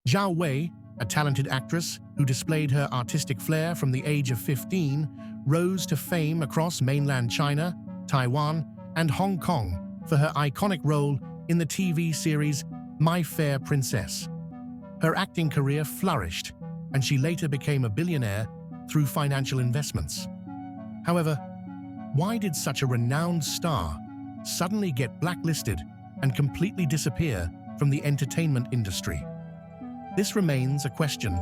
Zhao Wei, a talented actress who displayed her artistic flair from the age of 15, rose to fame across mainland China, Taiwan, and Hong Kong for her iconic role in the TV series My Fair Princess. Her acting career flourished, and she later became a billionaire through financial investments. However, why did such a renowned star suddenly get blacklisted and completely disappear from the entertainment industry? This remains a question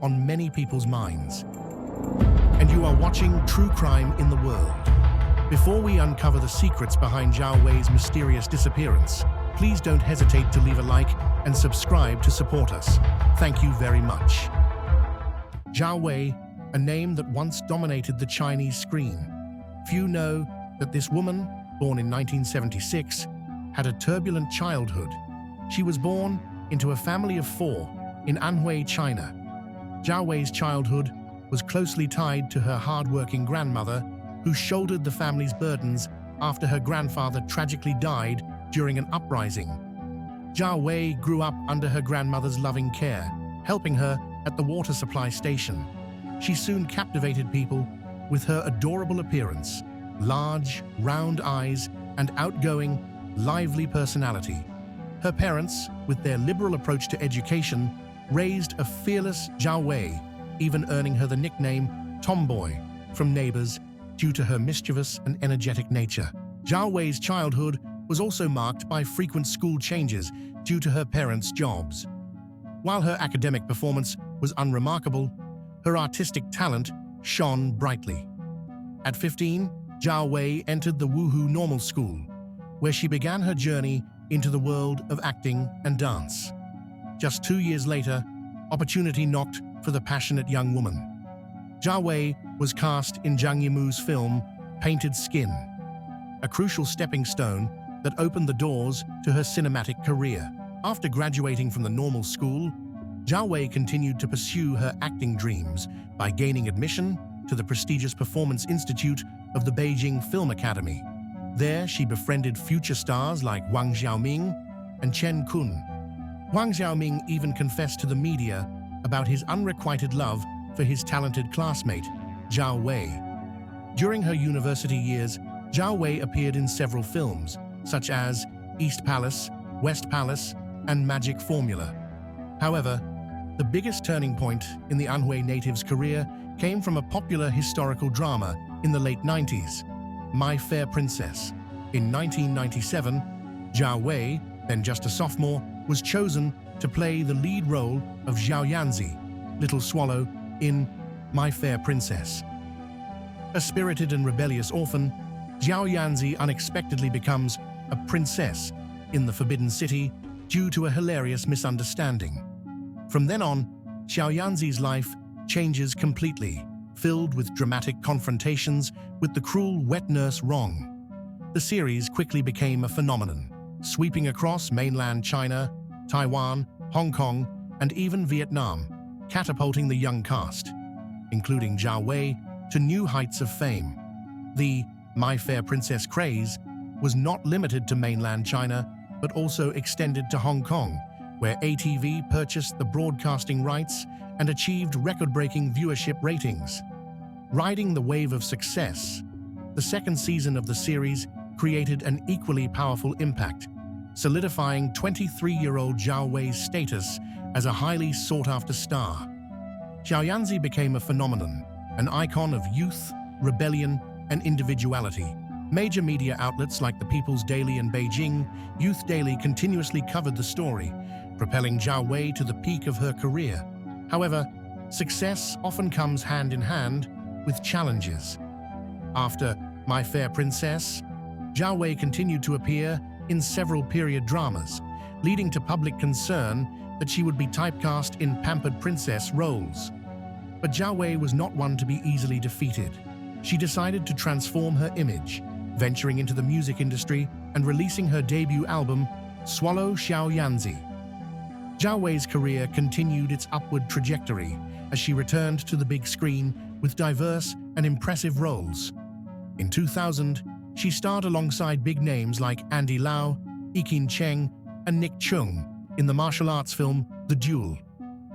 on many people's minds. And you are watching True Crime in the World. Before we uncover the secrets behind Zhao Wei's mysterious disappearance, please don't hesitate to leave a like and subscribe to support us. Thank you very much. Zhao Wei, a name that once dominated the Chinese screen. Few know that this woman, born in 1976, had a turbulent childhood. She was born into a family of 4 in Anhui, China. Zhao Wei's childhood was closely tied to her hard-working grandmother, who shouldered the family's burdens after her grandfather tragically died during an uprising. Zhao Wei grew up under her grandmother's loving care, helping her at the water supply station. She soon captivated people with her adorable appearance, large, round eyes, and outgoing, lively personality. Her parents, with their liberal approach to education, raised a fearless Zhao Wei, even earning her the nickname Tomboy from neighbors due to her mischievous and energetic nature. Zhao Wei's childhood was also marked by frequent school changes due to her parents' jobs. While her academic performance was unremarkable, her artistic talent shone brightly. At 15, Zhao Wei entered the Wuhu Normal School, where she began her journey into the world of acting and dance. Just 2 years later, opportunity knocked for the passionate young woman. Zhao Wei was cast in Zhang Yimou's film Painted Skin, a crucial stepping stone that opened the doors to her cinematic career. After graduating from the normal school, Zhao Wei continued to pursue her acting dreams by gaining admission to the prestigious Performance Institute of the Beijing Film Academy. There, she befriended future stars like Wang Xiaoming and Chen Kun. Wang Xiaoming even confessed to the media about his unrequited love for his talented classmate, Zhao Wei. During her university years, Zhao Wei appeared in several films, such as East Palace, West Palace, and Magic Formula. However, the biggest turning point in the Anhui native's career came from a popular historical drama in the late 90s, My Fair Princess. In 1997, Zhao Wei, then just a sophomore, was chosen to play the lead role of Zhao Yanzi, Little Swallow, in My Fair Princess. A spirited and rebellious orphan, Zhao Yanzi unexpectedly becomes a princess in the Forbidden City due to a hilarious misunderstanding. From then on, Zhao Yanzi's life changes completely, filled with dramatic confrontations with the cruel wet nurse Rong. The series quickly became a phenomenon, sweeping across mainland China, Taiwan, Hong Kong, and even Vietnam, catapulting the young cast, including Zhao Wei, to new heights of fame. The My Fair Princess craze was not limited to mainland China, but also extended to Hong Kong, where ATV purchased the broadcasting rights and achieved record-breaking viewership ratings. Riding the wave of success, the second season of the series created an equally powerful impact, solidifying 23-year-old Zhao Wei's status as a highly sought-after star. Zhao Yanzi became a phenomenon, an icon of youth, rebellion, and individuality. Major media outlets like the People's Daily and Beijing Youth Daily continuously covered the story, propelling Zhao Wei to the peak of her career. However, success often comes hand in hand with challenges. After My Fair Princess, Zhao Wei continued to appear in several period dramas, leading to public concern that she would be typecast in pampered princess roles. But Zhao Wei was not one to be easily defeated. She decided to transform her image, venturing into the music industry and releasing her debut album, Swallow Xiao Yanzi. Zhao Wei's career continued its upward trajectory as she returned to the big screen with diverse and impressive roles. In 2000, she starred alongside big names like Andy Lau, Ekin Cheng, and Nick Chung in the martial arts film The Duel.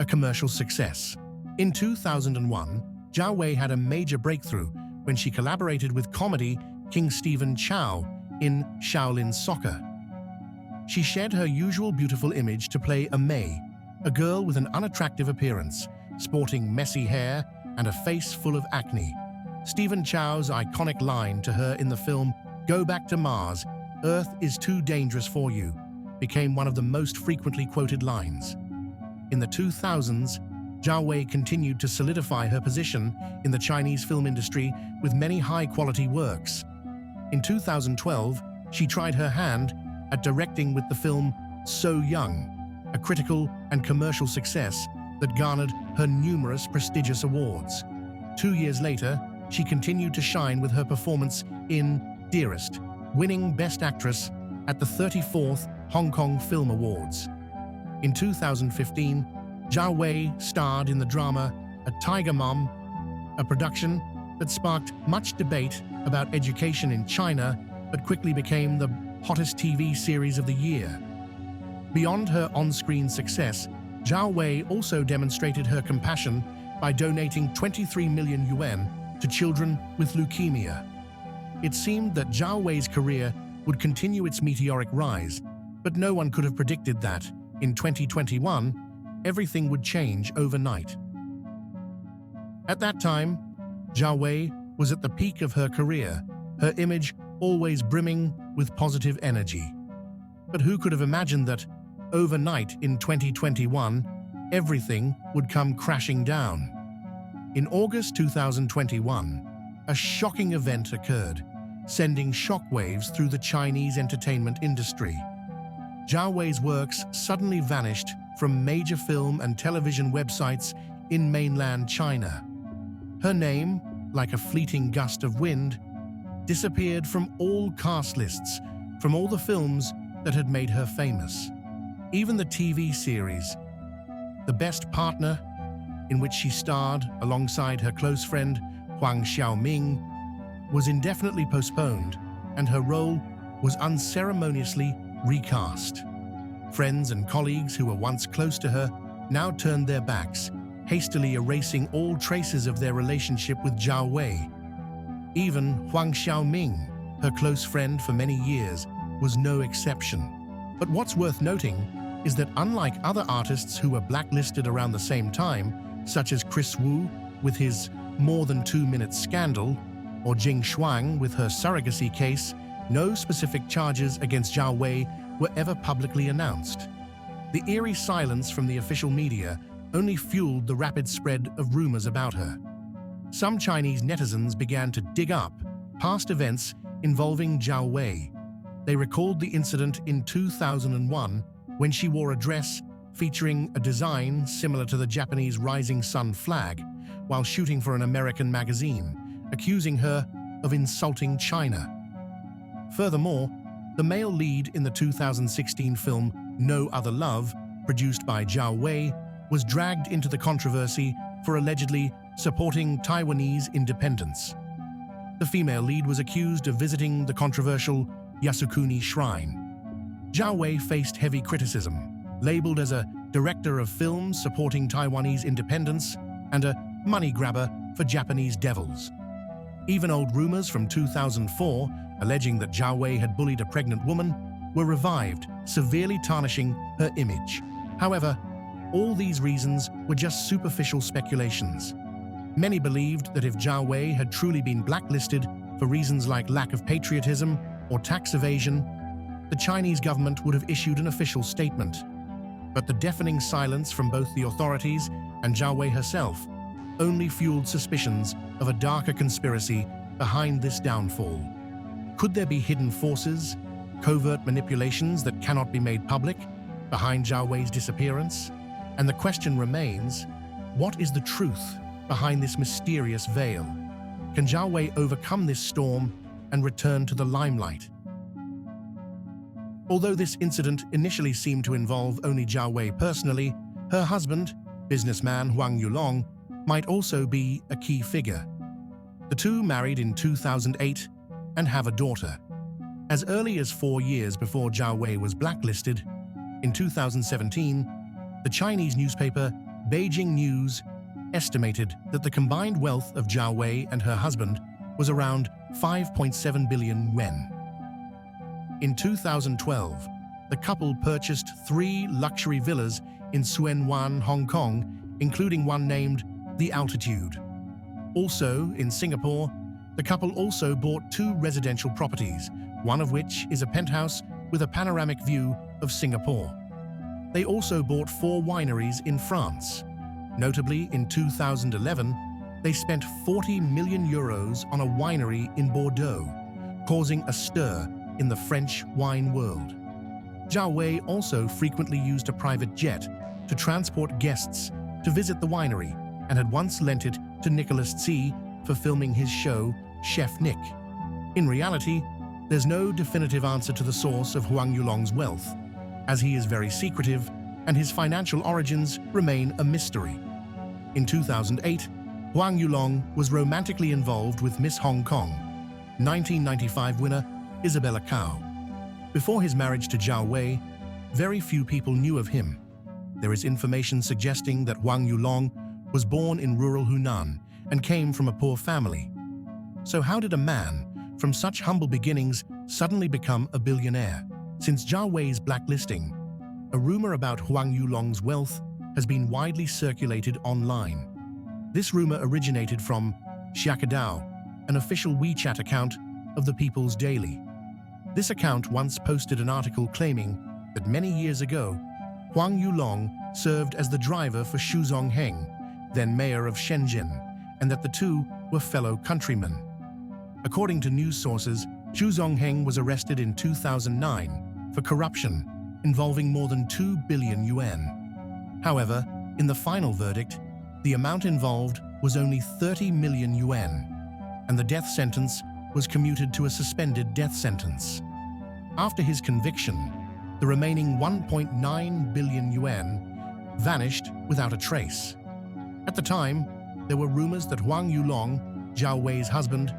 a commercial success. In 2001, Zhao Wei had a major breakthrough when she collaborated with comedy King Stephen Chow in Shaolin Soccer. She shed her usual beautiful image to play a Mei, a girl with an unattractive appearance, sporting messy hair and a face full of acne. Stephen Chow's iconic line to her in the film "Go Back to Mars, Earth is too dangerous for you" became one of the most frequently quoted lines. In the 2000s, Zhao Wei continued to solidify her position in the Chinese film industry with many high-quality works. In 2012, she tried her hand at directing with the film So Young, a critical and commercial success that garnered her numerous prestigious awards. 2 years later, she continued to shine with her performance in Dearest, winning Best Actress at the 34th Hong Kong Film Awards. In 2015, Zhao Wei starred in the drama A Tiger Mom, a production that sparked much debate about education in China but quickly became the hottest TV series of the year. Beyond her on-screen success, Zhao Wei also demonstrated her compassion by donating 23 million yuan to children with leukemia. It seemed that Zhao Wei's career would continue its meteoric rise, but no one could have predicted that, in 2021, everything would change overnight. At that time, Zhao Wei was at the peak of her career, her image always brimming with positive energy. But who could have imagined that, overnight in 2021, everything would come crashing down? In August 2021, a shocking event occurred, sending shockwaves through the Chinese entertainment industry. Zhao Wei's works suddenly vanished from major film and television websites in mainland China. Her name, like a fleeting gust of wind, disappeared from all cast lists, from all the films that had made her famous. Even the TV series, The Best Partner, in which she starred alongside her close friend Huang Xiaoming, was indefinitely postponed, and her role was unceremoniously recast. Friends and colleagues who were once close to her now turned their backs, hastily erasing all traces of their relationship with Zhao Wei. Even Huang Xiaoming, her close friend for many years, was no exception. But what's worth noting is that unlike other artists who were blacklisted around the same time, such as Chris Wu with his More Than 2 Minutes scandal, or Jing Shuang with her surrogacy case, no specific charges against Zhao Wei were ever publicly announced. The eerie silence from the official media only fueled the rapid spread of rumors about her. Some Chinese netizens began to dig up past events involving Zhao Wei. They recalled the incident in 2001 when she wore a dress featuring a design similar to the Japanese rising sun flag while shooting for an American magazine, accusing her of insulting China. Furthermore, the male lead in the 2016 film No Other Love, produced by Zhao Wei, was dragged into the controversy for allegedly supporting Taiwanese independence. The female lead was accused of visiting the controversial Yasukuni Shrine. Zhao Wei faced heavy criticism, labeled as a director of films supporting Taiwanese independence and a money grabber for Japanese devils. Even old rumors from 2004, alleging that Zhao Wei had bullied a pregnant woman, were revived, severely tarnishing her image. However, all these reasons were just superficial speculations. Many believed that if Zhao Wei had truly been blacklisted for reasons like lack of patriotism or tax evasion, the Chinese government would have issued an official statement. But the deafening silence from both the authorities and Zhao Wei herself only fueled suspicions of a darker conspiracy behind this downfall. Could there be hidden forces, covert manipulations that cannot be made public, behind Zhao Wei's disappearance? And the question remains, what is the truth behind this mysterious veil? Can Zhao Wei overcome this storm and return to the limelight? Although this incident initially seemed to involve only Zhao Wei personally, her husband, businessman Huang Yulong, might also be a key figure. The two married in 2008 and have a daughter. As early as 4 years before Zhao Wei was blacklisted, in 2017, the Chinese newspaper Beijing News estimated that the combined wealth of Zhao Wei and her husband was around 5.7 billion yuan. In 2012, the couple purchased 3 luxury villas in Tsuen Wan, Hong Kong, including one named The Altitude. Also, in Singapore, the couple also bought 2 residential properties, one of which is a penthouse with a panoramic view of Singapore. They also bought 4 wineries in France. Notably, in 2011, they spent 40 million euros on a winery in Bordeaux, causing a stir in the French wine world. Zhao Wei also frequently used a private jet to transport guests to visit the winery and had once lent it to Nicholas Tse for filming his show, Chef Nick. In reality, there's no definitive answer to the source of Huang Yulong's wealth, as he is very secretive and his financial origins remain a mystery. In 2008, Huang Yulong was romantically involved with Miss Hong Kong 1995 winner Isabella Cao. Before his marriage to Zhao Wei, very few people knew of him. There is information suggesting that Huang Yulong was born in rural Hunan and came from a poor family. So how did a man from such humble beginnings suddenly become a billionaire? Since Zhao Wei's blacklisting, a rumor about Huang Yulong's wealth has been widely circulated online. This rumor originated from Xiaokadao, an official WeChat account of the People's Daily. This account once posted an article claiming that many years ago, Huang Yulong served as the driver for Xu Zongheng, then mayor of Shenzhen, and that the two were fellow countrymen. According to news sources, Xu Zongheng was arrested in 2009 for corruption involving more than 2 billion yuan. However, in the final verdict, the amount involved was only 30 million yuan, and the death sentence was commuted to a suspended death sentence. After his conviction, the remaining 1.9 billion yuan vanished without a trace. At the time, there were rumors that Huang Yulong, Zhao Wei's husband,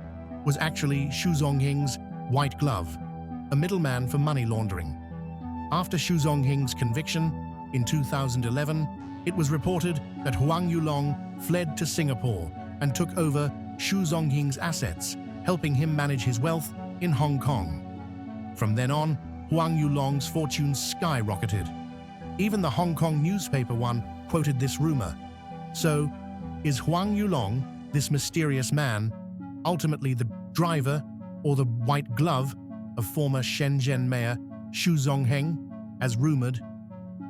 was actually Xu Zongheng's white glove, a middleman for money laundering. After Xu Zongheng's conviction in 2011, it was reported that Huang Yulong fled to Singapore and took over Xu Zongheng's assets, helping him manage his wealth in Hong Kong. From then on, Huang Yulong's fortune skyrocketed. Even the Hong Kong newspaper one quoted this rumor. So, is Huang Yulong, this mysterious man, ultimately the driver or the white glove of former Shenzhen mayor Xu Zongheng, as rumored?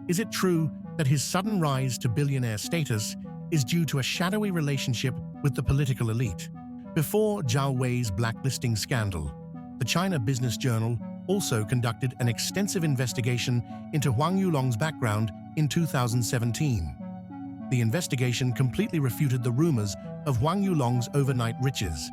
Is it true that his sudden rise to billionaire status is due to a shadowy relationship with the political elite? Before Zhao Wei's blacklisting scandal, the China Business Journal also conducted an extensive investigation into Huang Yulong's background in 2017. The investigation completely refuted the rumors of Huang Yulong's overnight riches.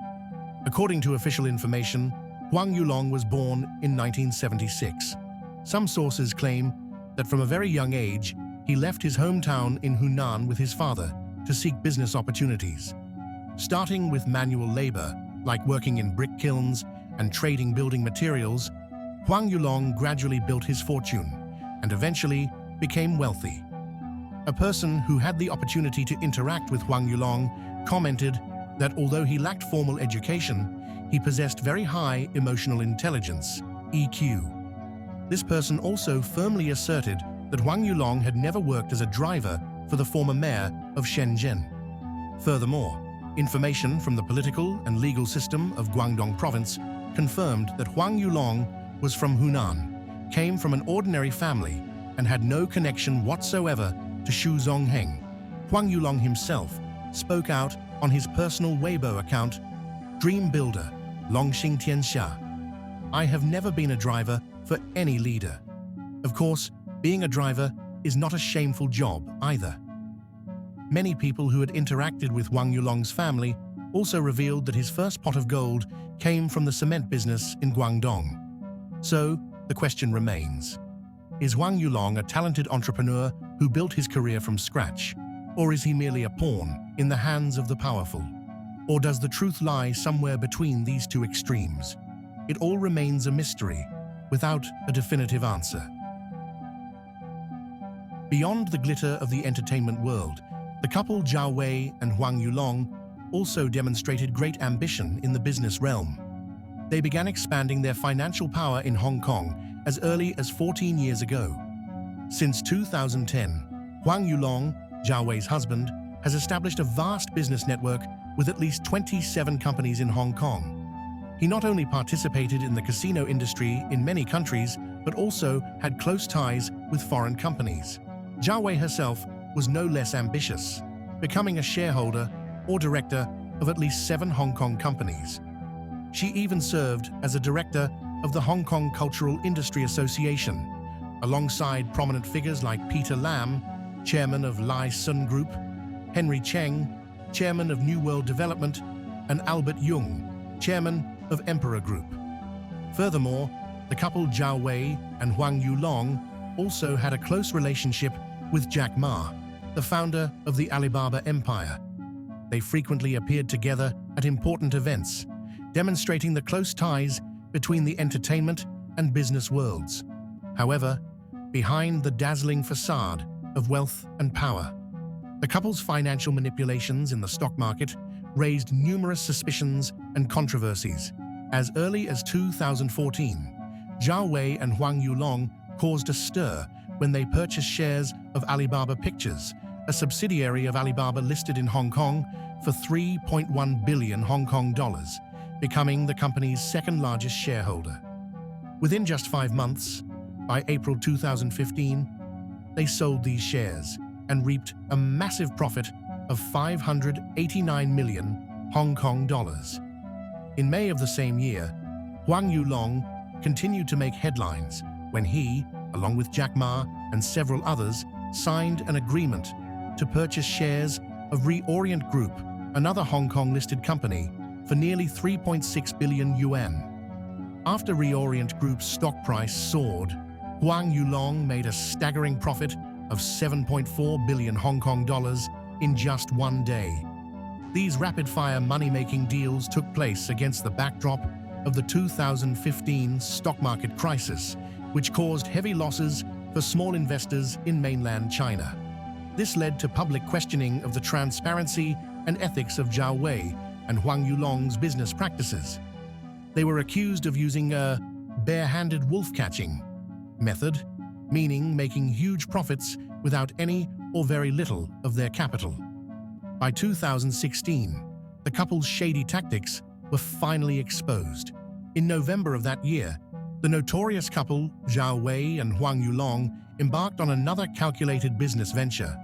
According to official information, Huang Yulong was born in 1976. Some sources claim that from a very young age, he left his hometown in Hunan with his father to seek business opportunities. Starting with manual labor, like working in brick kilns and trading building materials, Huang Yulong gradually built his fortune and eventually became wealthy. A person who had the opportunity to interact with Huang Yulong commented that although he lacked formal education, he possessed very high emotional intelligence, EQ. This person also firmly asserted that Huang Yulong had never worked as a driver for the former mayor of Shenzhen. Furthermore, information from the political and legal system of Guangdong province confirmed that Huang Yulong was from Hunan, came from an ordinary family, and had no connection whatsoever to Xu Zongheng. Huang Yulong himself spoke out on his personal Weibo account, Dream Builder, Longxing Tianxia. I have never been a driver for any leader. Of course, being a driver is not a shameful job either. Many people who had interacted with Huang Yulong's family also revealed that his first pot of gold came from the cement business in Guangdong. So, the question remains, is Huang Yulong a talented entrepreneur who built his career from scratch? Or is he merely a pawn in the hands of the powerful? Or does the truth lie somewhere between these two extremes? It all remains a mystery, without a definitive answer. Beyond the glitter of the entertainment world, The couple Zhao Wei and Huang Yulong also demonstrated great ambition in the business realm. They began expanding their financial power in Hong Kong as early as 14 years ago. Since 2010, Huang Yulong, Zhao Wei's husband, has established a vast business network with at least 27 companies in Hong Kong. He not only participated in the casino industry in many countries, but also had close ties with foreign companies. Zhao Wei herself was no less ambitious, becoming a shareholder or director of at least 7 Hong Kong companies. She even served as a director of the Hong Kong Cultural Industry Association, alongside prominent figures like Peter Lam, chairman of Lai Sun Group, Henry Cheng, chairman of New World Development, and Albert Yung, chairman of Emperor Group. Furthermore, the couple Zhao Wei and Huang Yulong also had a close relationship with Jack Ma, the founder of the Alibaba empire. They frequently appeared together at important events, demonstrating the close ties between the entertainment and business worlds. However, behind the dazzling facade of wealth and power, the couple's financial manipulations in the stock market raised numerous suspicions and controversies. As early as 2014, Zhao Wei and Huang Yulong caused a stir when they purchased shares of Alibaba Pictures, a subsidiary of Alibaba listed in Hong Kong, for 3.1 billion Hong Kong dollars, becoming the company's second-largest shareholder. Within just 5 months, by April 2015, they sold these shares and reaped a massive profit of 589 million Hong Kong dollars. In May of the same year, Huang Yulong continued to make headlines when he, along with Jack Ma and several others, signed an agreement to purchase shares of Reorient Group, another Hong Kong-listed company, for nearly 3.6 billion yuan. After Reorient Group's stock price soared, Huang Yulong made a staggering profit of 7.4 billion Hong Kong dollars in just one day. These rapid-fire money-making deals took place against the backdrop of the 2015 stock market crisis, which caused heavy losses for small investors in mainland China. This led to public questioning of the transparency and ethics of Zhao Wei and Huang Yulong's business practices. They were accused of using a bare-handed wolf-catching method, meaning making huge profits without any or very little of their capital. By 2016, the couple's shady tactics were finally exposed. In November of that year, the notorious couple, Zhao Wei and Huang Yulong, embarked on another calculated business venture.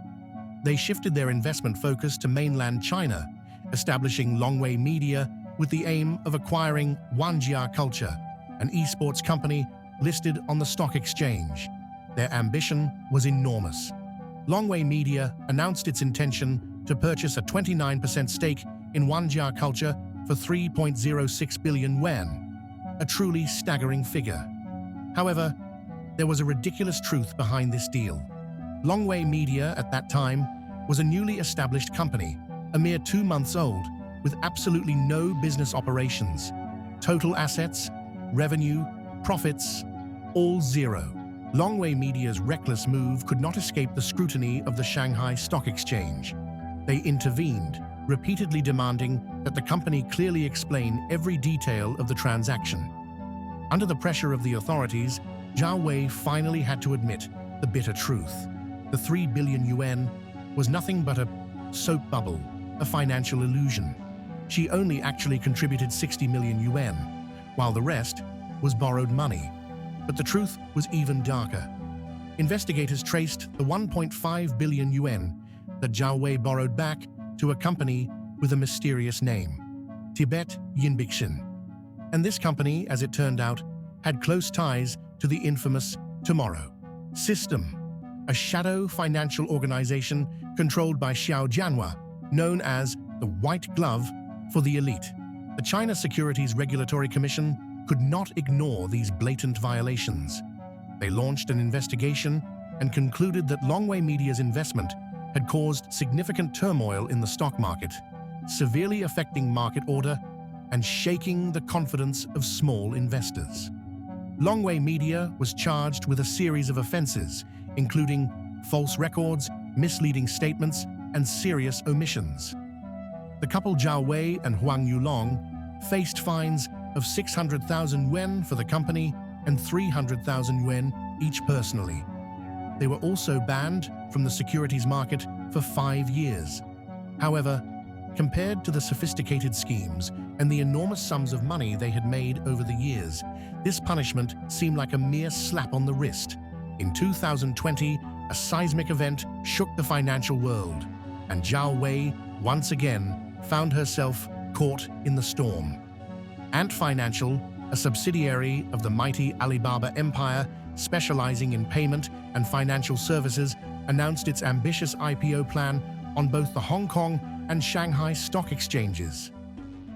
They shifted their investment focus to mainland China, establishing Longwei Media with the aim of acquiring Wanjia Culture, an esports company listed on the stock exchange. Their ambition was enormous. Longwei Media announced its intention to purchase a 29% stake in Wanjia Culture for 3.06 billion yuan, a truly staggering figure. However, there was a ridiculous truth behind this deal. Longwei Media at that time was a newly established company, a mere 2 months old, with absolutely no business operations. Total assets, revenue, profits, all zero. Longwei Media's reckless move could not escape the scrutiny of the Shanghai Stock Exchange. They intervened, repeatedly demanding that the company clearly explain every detail of the transaction. Under the pressure of the authorities, Zhao Wei finally had to admit the bitter truth. The 3 billion yuan was nothing but a soap bubble, a financial illusion. She only actually contributed 60 million yuan, while the rest was borrowed money. But the truth was even darker. Investigators traced the 1.5 billion yuan that Zhao Wei borrowed back to a company with a mysterious name, Tibet Yinbixin. And this company, as it turned out, had close ties to the infamous Tomorrow System, a shadow financial organization controlled by Xiao Jianhua, known as the White Glove for the elite. The China Securities Regulatory Commission could not ignore these blatant violations. They launched an investigation and concluded that Longwei Media's investment had caused significant turmoil in the stock market, severely affecting market order and shaking the confidence of small investors. Longwei Media was charged with a series of offenses, including false records, misleading statements, and serious omissions. The couple Zhao Wei and Huang Yulong faced fines of 600,000 yuan for the company and 300,000 yuan each personally. They were also banned from the securities market for 5 years. However, compared to the sophisticated schemes and the enormous sums of money they had made over the years, this punishment seemed like a mere slap on the wrist. In 2020, a seismic event shook the financial world, and Zhao Wei once again found herself caught in the storm. Ant Financial, a subsidiary of the mighty Alibaba empire specializing in payment and financial services, announced its ambitious IPO plan on both the Hong Kong and Shanghai stock exchanges.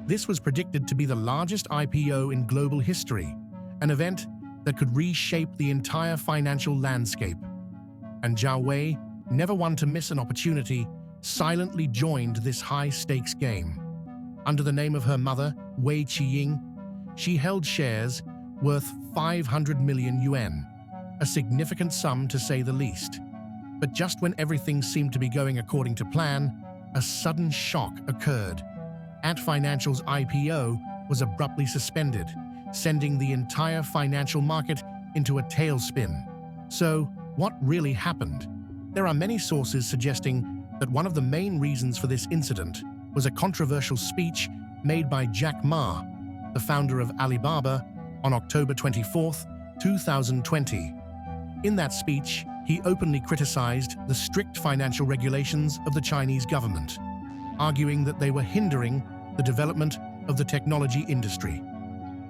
This was predicted to be the largest IPO in global history, an event that could reshape the entire financial landscape. And Zhao Wei, never one to miss an opportunity, silently joined this high-stakes game. Under the name of her mother, Wei Qiying, she held shares worth 500 million yuan, a significant sum to say the least. But just when everything seemed to be going according to plan, a sudden shock occurred. Ant Financial's IPO was abruptly suspended, sending the entire financial market into a tailspin. So, what really happened? There are many sources suggesting that one of the main reasons for this incident was a controversial speech made by Jack Ma, the founder of Alibaba, on October 24, 2020. In that speech, he openly criticized the strict financial regulations of the Chinese government, arguing that they were hindering the development of the technology industry.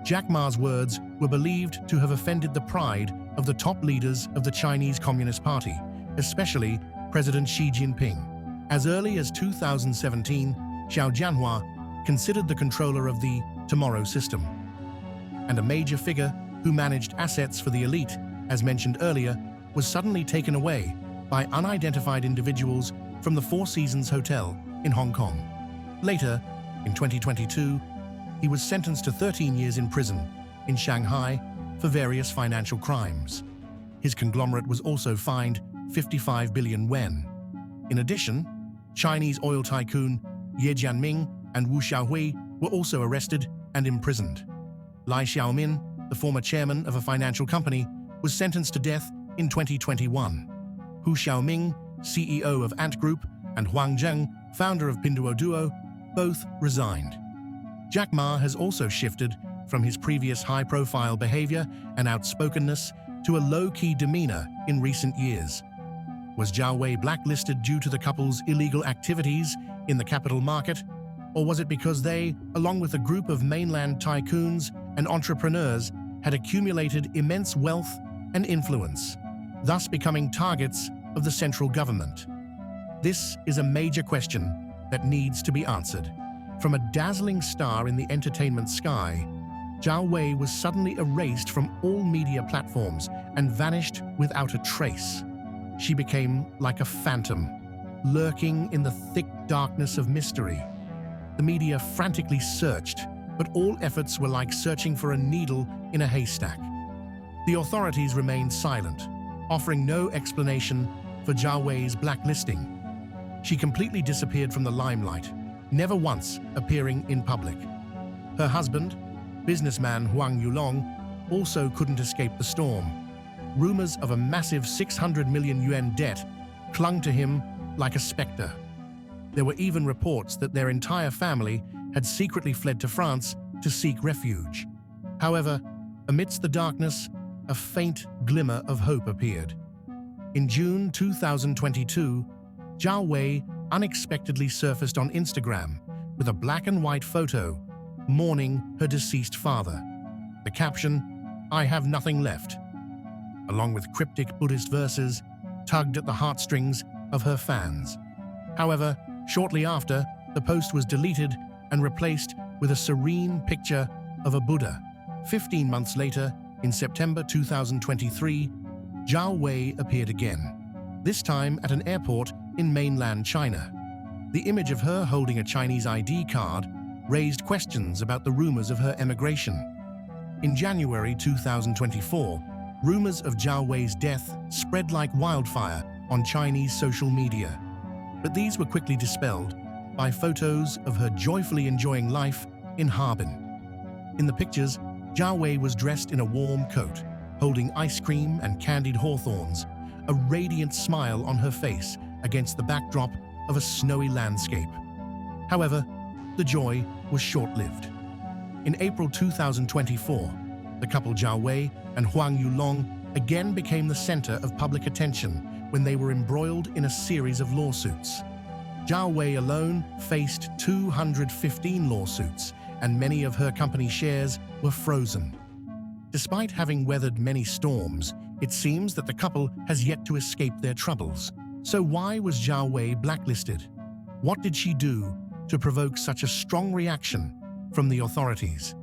Jack Ma's words were believed to have offended the pride of the top leaders of the Chinese Communist Party, especially President Xi Jinping. As early as 2017, Xiao Jianhua, considered the controller of the Tomorrow system, and a major figure who managed assets for the elite, as mentioned earlier, was suddenly taken away by unidentified individuals from the Four Seasons Hotel in Hong Kong. Later, in 2022, he was sentenced to 13 years in prison in Shanghai for various financial crimes. His conglomerate was also fined 55 billion yuan. In addition, Chinese oil tycoon Ye Jianming and Wu Xiaohui were also arrested and imprisoned. Lai Xiaomin, the former chairman of a financial company, was sentenced to death in 2021. Hu Xiaoming, CEO of Ant Group, and Huang Zheng, founder of Pinduoduo, both resigned. Jack Ma has also shifted from his previous high-profile behavior and outspokenness to a low-key demeanor in recent years. Was Zhao Wei blacklisted due to the couple's illegal activities in the capital market? Or was it because they, along with a group of mainland tycoons and entrepreneurs, had accumulated immense wealth and influence, thus becoming targets of the central government? This is a major question that needs to be answered. From a dazzling star in the entertainment sky, Zhao Wei was suddenly erased from all media platforms and vanished without a trace. She became like a phantom, lurking in the thick darkness of mystery. The media frantically searched, but all efforts were like searching for a needle in a haystack. The authorities remained silent, offering no explanation for Zhao Wei's blacklisting. She completely disappeared from the limelight, never once appearing in public. Her husband, businessman Huang Yulong, also couldn't escape the storm. Rumors of a massive 600 million yuan debt clung to him like a specter. There were even reports that their entire family had secretly fled to France to seek refuge. However, amidst the darkness, a faint glimmer of hope appeared. In June 2022, Zhao Wei unexpectedly surfaced on Instagram with a black and white photo mourning her deceased father. The caption, "I have nothing left," along with cryptic Buddhist verses, tugged at the heartstrings of her fans. However, shortly after, the post was deleted and replaced with a serene picture of a Buddha. 15 months later, in September 2023, Zhao Wei appeared again, this time at an airport in mainland China. The image of her holding a Chinese ID card raised questions about the rumors of her emigration. In January 2024, rumors of Zhao Wei's death spread like wildfire on Chinese social media. But these were quickly dispelled by photos of her joyfully enjoying life in Harbin. In the pictures, Zhao Wei was dressed in a warm coat, holding ice cream and candied hawthorns, a radiant smile on her face against the backdrop of a snowy landscape. However, the joy was short-lived. In April 2024, the couple Zhao Wei and Huang Yulong again became the center of public attention when they were embroiled in a series of lawsuits. Zhao Wei alone faced 215 lawsuits, and many of her company shares were frozen. Despite having weathered many storms, it seems that the couple has yet to escape their troubles. So why was Zhao Wei blacklisted? What did she do to provoke such a strong reaction from the authorities?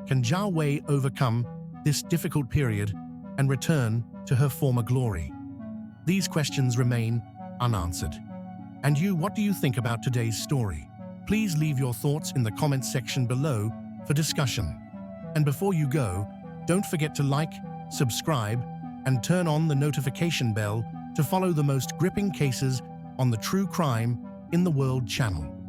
Can Zhao Wei overcome this difficult period and return to her former glory? These questions remain unanswered. And you, what do you think about today's story? Please leave your thoughts in the comments section below for discussion. And before you go, don't forget to like, subscribe, and turn on the notification bell to follow the most gripping cases on the True Crime in the World channel.